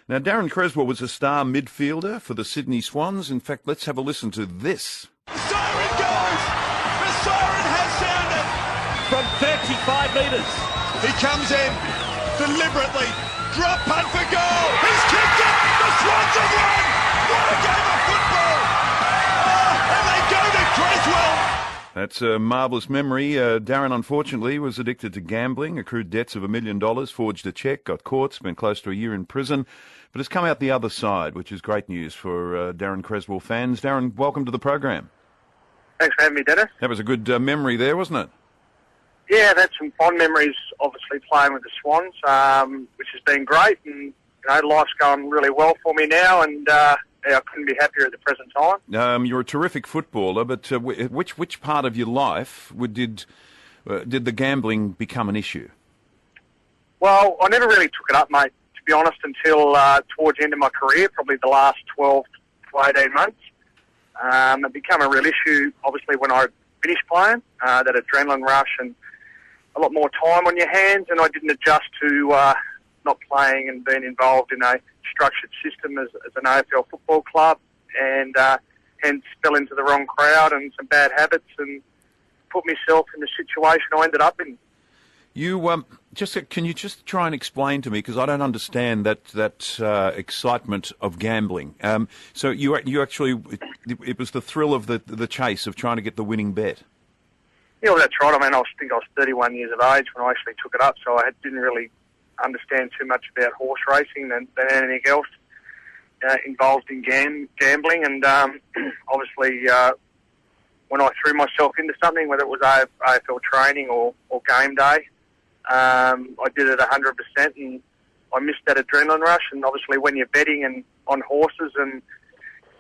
Now, Darren Creswell was a star midfielder for the Sydney Swans. In fact, let's have a listen to this. The siren goes! The siren has sounded! From 35 metres. He comes in deliberately. Drop punt for goal! He's kicked it! The Swans have won! What a game of football! Oh, and they go to Creswell! That's a marvellous memory. Darren, unfortunately, was addicted to gambling, accrued debts of $1 million, forged a cheque, got caught, spent close to a year in prison, but has come out the other side, which is great news for Darren Creswell fans. Darren, welcome to the program. Thanks for having me, Dennis. That was a good memory there, wasn't it? Yeah, I've had some fond memories, obviously, playing with the Swans, which has been great. And, life's going really well for me now, and I couldn't be happier at the present time. You're a terrific footballer, but which part of your life did the gambling become an issue? Well, I never really took it up, mate, to be honest, until towards the end of my career, probably the last 12 to 18 months. It became a real issue, obviously, when I finished playing, that adrenaline rush and a lot more time on your hands, and I didn't adjust to not playing and being involved in a structured system as an AFL football club, and hence fell into the wrong crowd and some bad habits and put myself in the situation I ended up in. You can you just try and explain to me, because I don't understand that excitement of gambling. So you actually, it was the thrill of the chase of trying to get the winning bet. Yeah, well, that's right. I mean, I think I was 31 years of age when I actually took it up, so I didn't really understand too much about horse racing than anything else involved in gambling. And obviously, when I threw myself into something, whether it was AFL training or game day, I did it 100%, and I missed that adrenaline rush. And obviously, when you're betting and on horses and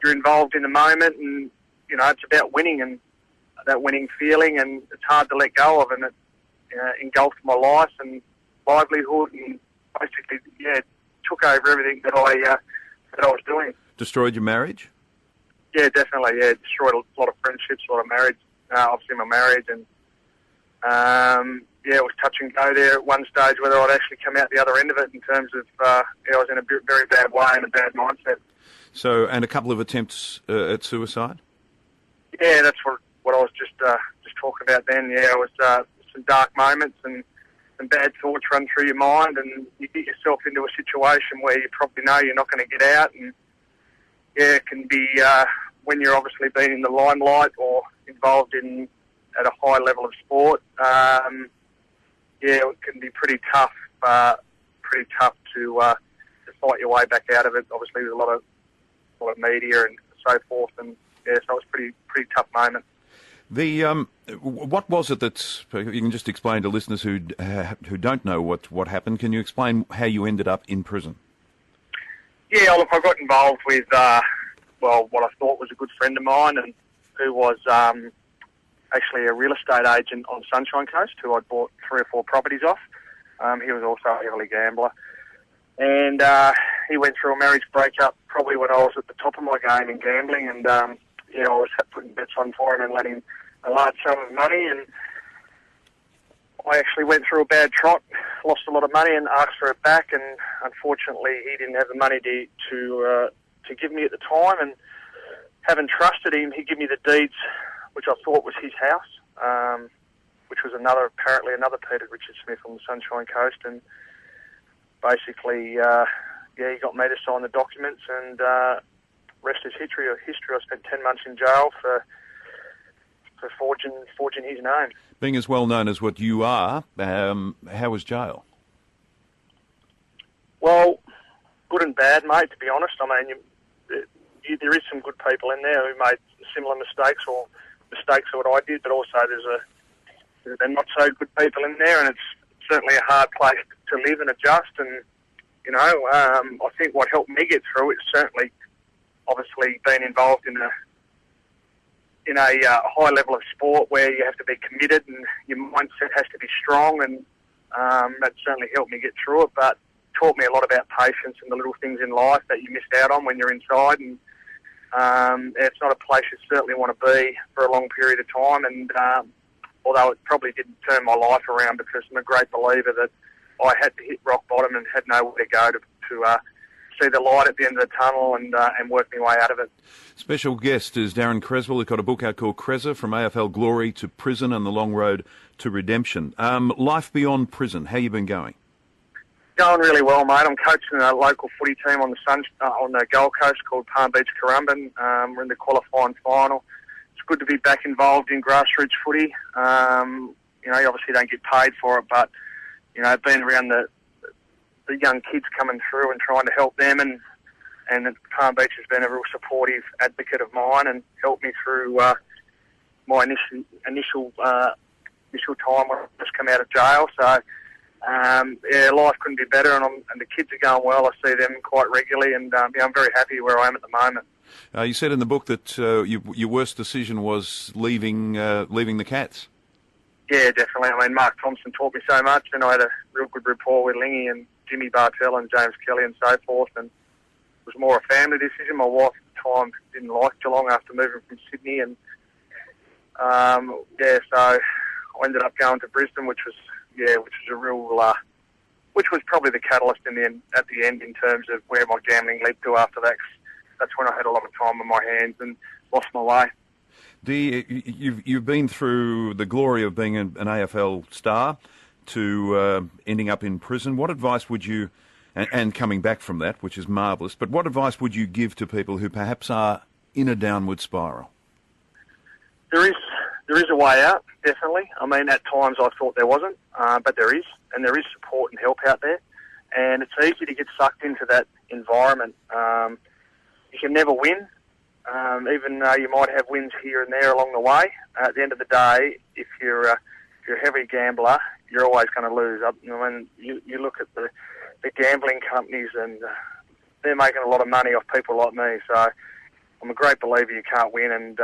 you're involved in the moment, and it's about winning and that winning feeling, and it's hard to let go of, and it engulfed my life and livelihood, and basically, took over everything that I was doing. Destroyed your marriage? Yeah, definitely. Yeah, destroyed a lot of friendships, a lot of marriage. Obviously, my marriage, and it was touch and go there at one stage whether I'd actually come out the other end of it in terms of I was in a very bad way and a bad mindset. So, and a couple of attempts at suicide? Yeah, that's what I was just talking about then. Yeah, it was some dark moments and some bad thoughts run through your mind, and you get yourself into a situation where you probably know you're not going to get out. And it can be when you're obviously been in the limelight or involved at a high level of sport. It can be pretty tough to fight your way back out of it. Obviously, there's a lot of media and so forth, and so it was pretty tough moment. What was it that you can just explain to listeners who don't know what happened? Can you explain how you ended up in prison? Yeah, look, I got involved with what I thought was a good friend of mine, and who was actually a real estate agent on Sunshine Coast, who I'd bought 3 or 4 properties off. He was also a heavily gambler, and he went through a marriage breakup probably when I was at the top of my game in gambling, and I was putting bets on for him and letting a large sum of money, and I actually went through a bad trot, lost a lot of money and asked for it back, and unfortunately he didn't have the money to give me at the time, and having trusted him, he gave me the deeds, which I thought was his house, which was apparently another Peter Richard Smith on the Sunshine Coast, and basically, he got me to sign the documents, and rest is history. I spent 10 months in jail for forging his name. Being as well known as what you are, how was jail? Well, good and bad, mate, to be honest. I mean, there is some good people in there who made similar mistakes or mistakes of what I did, but also there's not so good people in there, and it's certainly a hard place to live and adjust. And, I think what helped me get through it is certainly, obviously, being involved in a high level of sport where you have to be committed and your mindset has to be strong, and that certainly helped me get through it, but taught me a lot about patience and the little things in life that you missed out on when you're inside, and it's not a place you certainly want to be for a long period of time, and although it probably didn't turn my life around, because I'm a great believer that I had to hit rock bottom and had nowhere to go to see the light at the end of the tunnel and work my way out of it. Special guest is Darren Creswell, who's got a book out called Crezza, From AFL Glory to Prison and the Long Road to Redemption. Life beyond prison, how you been going? Going really well, mate. I'm coaching a local footy team on the Gold Coast called Palm Beach Currumbin. We're in the qualifying final. It's good to be back involved in grassroots footy. You obviously don't get paid for it, but being around the young kids coming through and trying to help them, and Palm Beach has been a real supportive advocate of mine and helped me through my initial time when I just come out of jail. So. Life couldn't be better, and the kids are going well. I see them quite regularly, and I'm very happy where I am at the moment. You said in the book that your worst decision was leaving the Cats. Yeah, definitely. I mean, Mark Thompson taught me so much, and I had a real good rapport with Lingy and Jimmy Bartell and James Kelly and so forth, and it was more a family decision. My wife at the time didn't like Geelong after moving from Sydney, and so I ended up going to Brisbane, which was a real, which was probably the catalyst at the end in terms of where my gambling led to after that. That's when I had a lot of time on my hands and lost my way. You've been through the glory of being an AFL star to ending up in prison. What advice would you, and coming back from that, which is marvellous, but what advice would you give to people who perhaps are in a downward spiral? There is a way out, definitely. I mean, at times I thought there wasn't, but there is, and there is support and help out there. And it's easy to get sucked into that environment. You can never win, even though you might have wins here and there along the way. At the end of the day, if you're a heavy gambler, you're always going to lose. I mean, you look at the gambling companies, and they're making a lot of money off people like me. So I'm a great believer you can't win, and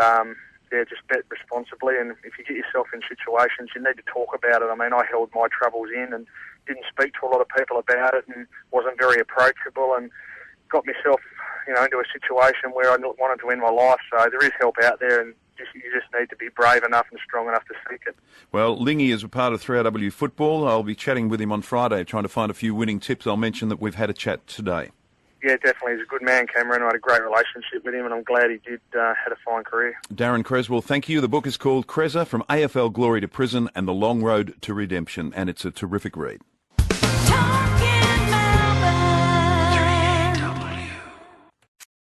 just bet responsibly, and if you get yourself in situations, you need to talk about it. I mean, I held my troubles in and didn't speak to a lot of people about it and wasn't very approachable, and got myself, into a situation where I wanted to end my life. So there is help out there, and you just need to be brave enough and strong enough to seek it. Well, Lingy is a part of 3RW Football. I'll be chatting with him on Friday, trying to find a few winning tips. I'll mention that we've had a chat today. Yeah, definitely. He's a good man, Cameron. I had a great relationship with him, and I'm glad he did had a fine career. Darren Creswell, thank you. The book is called Crezza, From AFL Glory to Prison and the Long Road to Redemption, and it's a terrific read.